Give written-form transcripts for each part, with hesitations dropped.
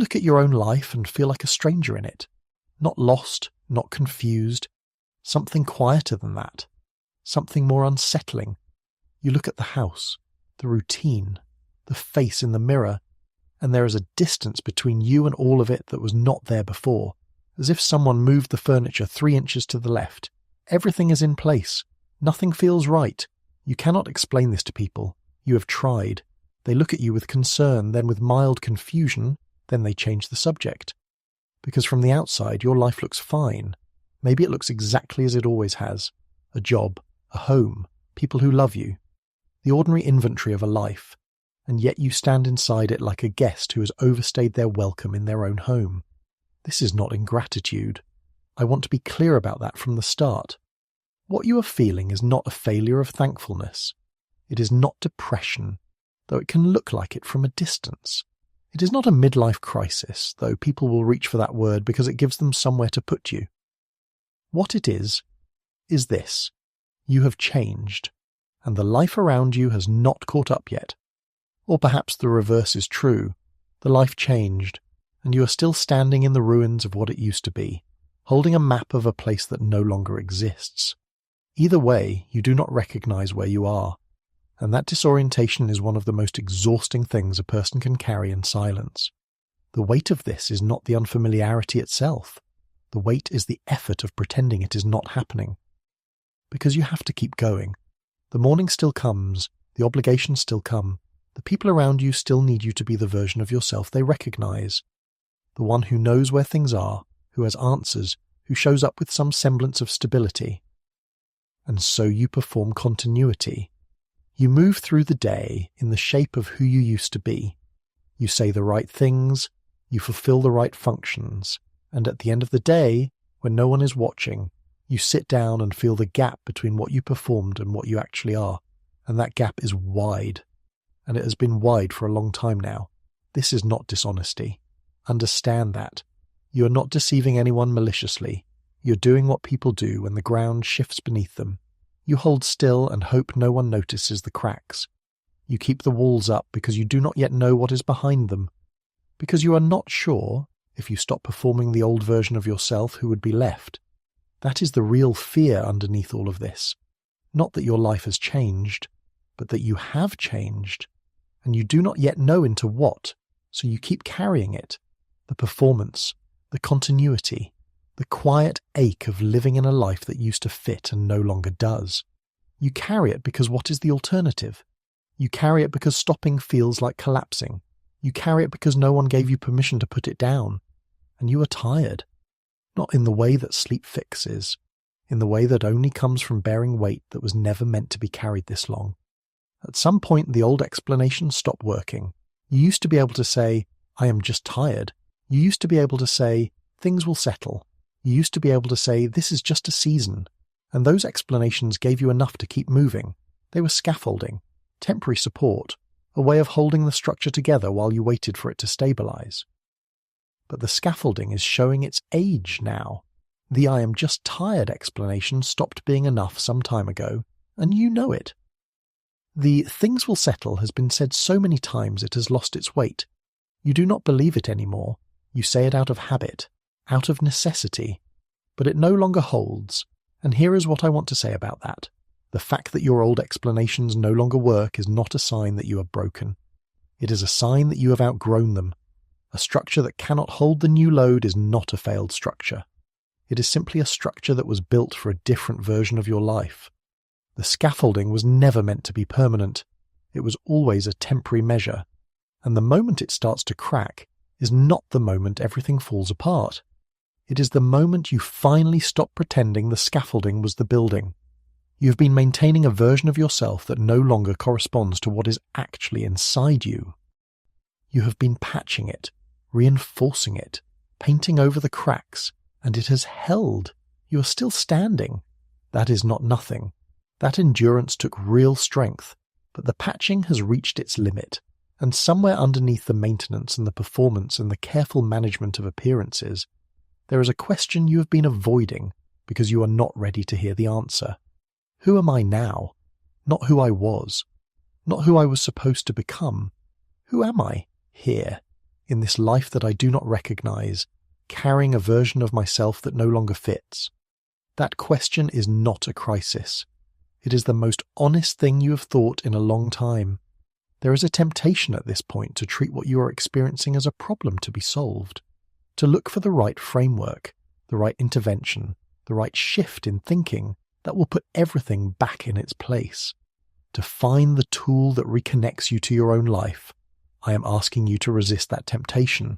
look at your own life and feel like a stranger in it. Not lost, not confused. Something quieter than that. Something more unsettling. You look at the house, the routine, the face in the mirror, and there is a distance between you and all of it that was not there before, as if someone moved the furniture 3 inches to the left. Everything is in place. Nothing feels right. You cannot explain this to people. You have tried. They look at you with concern, then with mild confusion, then they change the subject. Because from the outside, your life looks fine. Maybe it looks exactly as it always has. A job, a home, people who love you. The ordinary inventory of a life. And yet you stand inside it like a guest who has overstayed their welcome in their own home. This is not ingratitude. I want to be clear about that from the start. What you are feeling is not a failure of thankfulness. It is not depression, though it can look like it from a distance. It is not a midlife crisis, though people will reach for that word because it gives them somewhere to put you. What it is this. You have changed, and the life around you has not caught up yet. Or perhaps the reverse is true. The life changed, and you are still standing in the ruins of what it used to be, holding a map of a place that no longer exists. Either way, you do not recognize where you are, and that disorientation is one of the most exhausting things a person can carry in silence. The weight of this is not the unfamiliarity itself. The weight is the effort of pretending it is not happening. Because you have to keep going. The morning still comes, the obligations still come, the people around you still need you to be the version of yourself they recognize. The one who knows where things are, who has answers, who shows up with some semblance of stability. And so you perform continuity. You move through the day in the shape of who you used to be. You say the right things, you fulfill the right functions, and at the end of the day, when no one is watching, you sit down and feel the gap between what you performed and what you actually are, and that gap is wide. And it has been wide for a long time now. This is not dishonesty. Understand that. You are not deceiving anyone maliciously. You're doing what people do when the ground shifts beneath them. You hold still and hope no one notices the cracks. You keep the walls up because you do not yet know what is behind them. Because you are not sure, if you stop performing the old version of yourself, who would be left. That is the real fear underneath all of this. Not that your life has changed, but that you have changed, and you do not yet know into what, so you keep carrying it, the performance, the continuity, the quiet ache of living in a life that used to fit and no longer does. You carry it because what is the alternative? You carry it because stopping feels like collapsing. You carry it because no one gave you permission to put it down, and you are tired. Not in the way that sleep fixes, in the way that only comes from bearing weight that was never meant to be carried this long. At some point, the old explanations stopped working. You used to be able to say, I am just tired. You used to be able to say, things will settle. You used to be able to say, this is just a season. And those explanations gave you enough to keep moving. They were scaffolding, temporary support, a way of holding the structure together while you waited for it to stabilize. But the scaffolding is showing its age now. The I am just tired explanation stopped being enough some time ago, and you know it. The things will settle has been said so many times it has lost its weight. You do not believe it anymore. You say it out of habit, out of necessity. But it no longer holds, and here is what I want to say about that. The fact that your old explanations no longer work is not a sign that you are broken. It is a sign that you have outgrown them. A structure that cannot hold the new load is not a failed structure. It is simply a structure that was built for a different version of your life. The scaffolding was never meant to be permanent. It was always a temporary measure. And the moment it starts to crack is not the moment everything falls apart. It is the moment you finally stop pretending the scaffolding was the building. You have been maintaining a version of yourself that no longer corresponds to what is actually inside you. You have been patching it, reinforcing it, painting over the cracks, and it has held. You are still standing. That is not nothing. That endurance took real strength, but the patching has reached its limit, and somewhere underneath the maintenance and the performance and the careful management of appearances, there is a question you have been avoiding because you are not ready to hear the answer. Who am I now? Not who I was. Not who I was supposed to become. Who am I? Here. in this life that I do not recognize, carrying a version of myself that no longer fits? That question is not a crisis. It is the most honest thing you have thought in a long time. There is a temptation at this point to treat what you are experiencing as a problem to be solved, to look for the right framework, the right intervention, the right shift in thinking that will put everything back in its place, to find the tool that reconnects you to your own life. I am asking you to resist that temptation,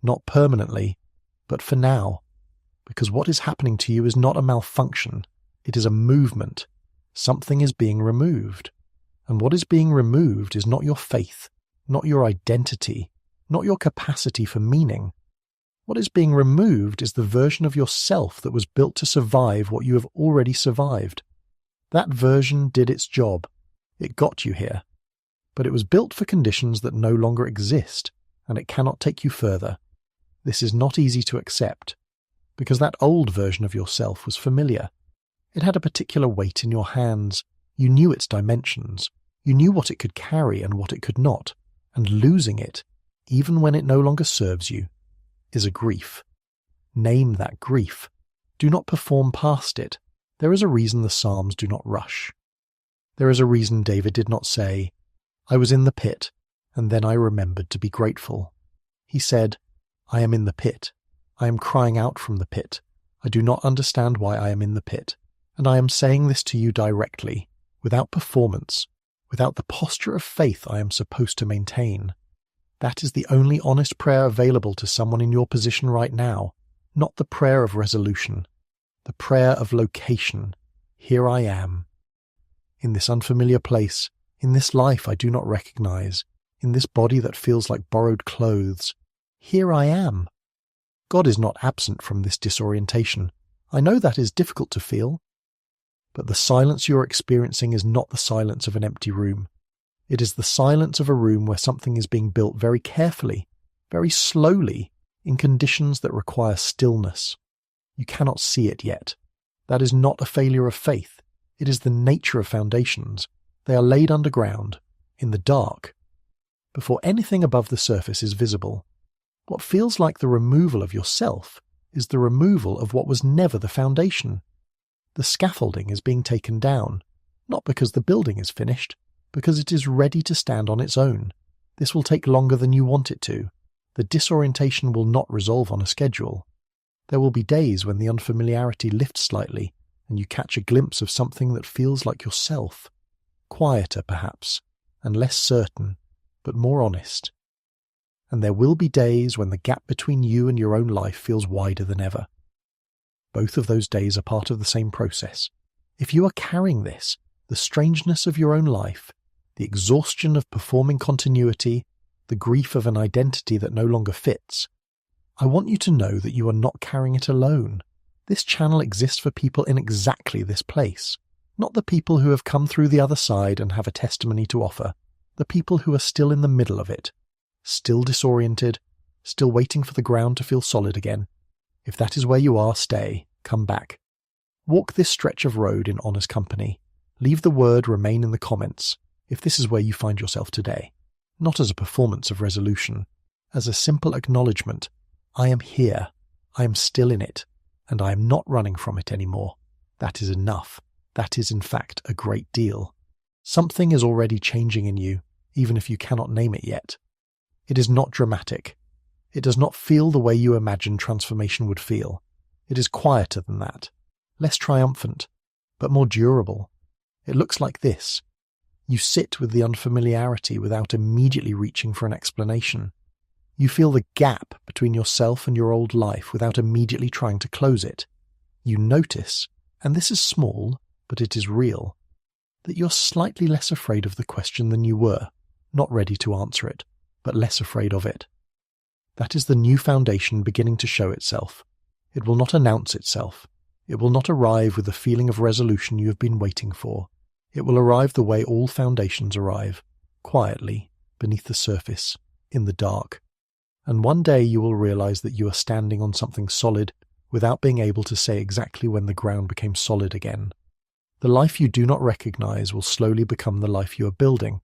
not permanently, but for now, because what is happening to you is not a malfunction, it is a movement. Something is being removed. And what is being removed is not your faith, not your identity, not your capacity for meaning. What is being removed is the version of yourself that was built to survive what you have already survived. That version did its job. It got you here. But it was built for conditions that no longer exist, and it cannot take you further. This is not easy to accept, because that old version of yourself was familiar. It had a particular weight in your hands. You knew its dimensions. You knew what it could carry and what it could not, and losing it, even when it no longer serves you, is a grief. Name that grief. Do not perform past it. There is a reason the Psalms do not rush. There is a reason David did not say, "I was in the pit, and then I remembered to be grateful." He said, "I am in the pit. I am crying out from the pit. I do not understand why I am in the pit. And I am saying this to you directly, without performance, without the posture of faith I am supposed to maintain. That is the only honest prayer available to someone in your position right now, not the prayer of resolution, the prayer of location. Here I am. In this unfamiliar place, in this life I do not recognize, in this body that feels like borrowed clothes. Here I am. God is not absent from this disorientation. I know that is difficult to feel. But the silence you are experiencing is not the silence of an empty room. It is the silence of a room where something is being built very carefully, very slowly, in conditions that require stillness. You cannot see it yet. That is not a failure of faith. It is the nature of foundations. They are laid underground, in the dark, before anything above the surface is visible. What feels like the removal of yourself is the removal of what was never the foundation. The scaffolding is being taken down, not because the building is finished, because it is ready to stand on its own. This will take longer than you want it to. The disorientation will not resolve on a schedule. There will be days when the unfamiliarity lifts slightly, and you catch a glimpse of something that feels like yourself. Quieter, perhaps, and less certain, but more honest. And there will be days when the gap between you and your own life feels wider than ever. Both of those days are part of the same process. If you are carrying this, the strangeness of your own life, the exhaustion of performing continuity, the grief of an identity that no longer fits, I want you to know that you are not carrying it alone. This channel exists for people in exactly this place, not the people who have come through the other side and have a testimony to offer, the people who are still in the middle of it, still disoriented, still waiting for the ground to feel solid again. If that is where you are, stay, come back. Walk this stretch of road in honest company. Leave the word remain in the comments, if this is where you find yourself today. Not as a performance of resolution, as a simple acknowledgement. I am here, I am still in it, and I am not running from it anymore. That is enough. That is in fact a great deal. Something is already changing in you, even if you cannot name it yet. It is not dramatic. It does not feel the way you imagine transformation would feel. It is quieter than that, less triumphant, but more durable. It looks like this. You sit with the unfamiliarity without immediately reaching for an explanation. You feel the gap between yourself and your old life without immediately trying to close it. You notice, and this is small, but it is real, that you're slightly less afraid of the question than you were, not ready to answer it, but less afraid of it. That is the new foundation beginning to show itself. It will not announce itself. It will not arrive with the feeling of resolution you have been waiting for. It will arrive the way all foundations arrive, quietly, beneath the surface, in the dark. And one day you will realize that you are standing on something solid without being able to say exactly when the ground became solid again. The life you do not recognize will slowly become the life you are building.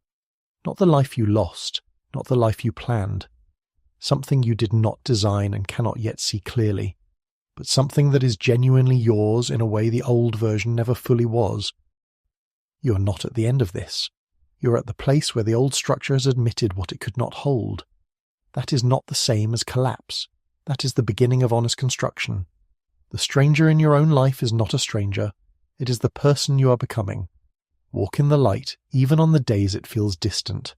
Not the life you lost, not the life you planned. something you did not design and cannot yet see clearly, but something that is genuinely yours in a way the old version never fully was. You are not at the end of this. You are at the place where the old structure has admitted what it could not hold. That is not the same as collapse. That is the beginning of honest construction. The stranger in your own life is not a stranger. It is the person you are becoming. Walk in the light, even on the days it feels distant.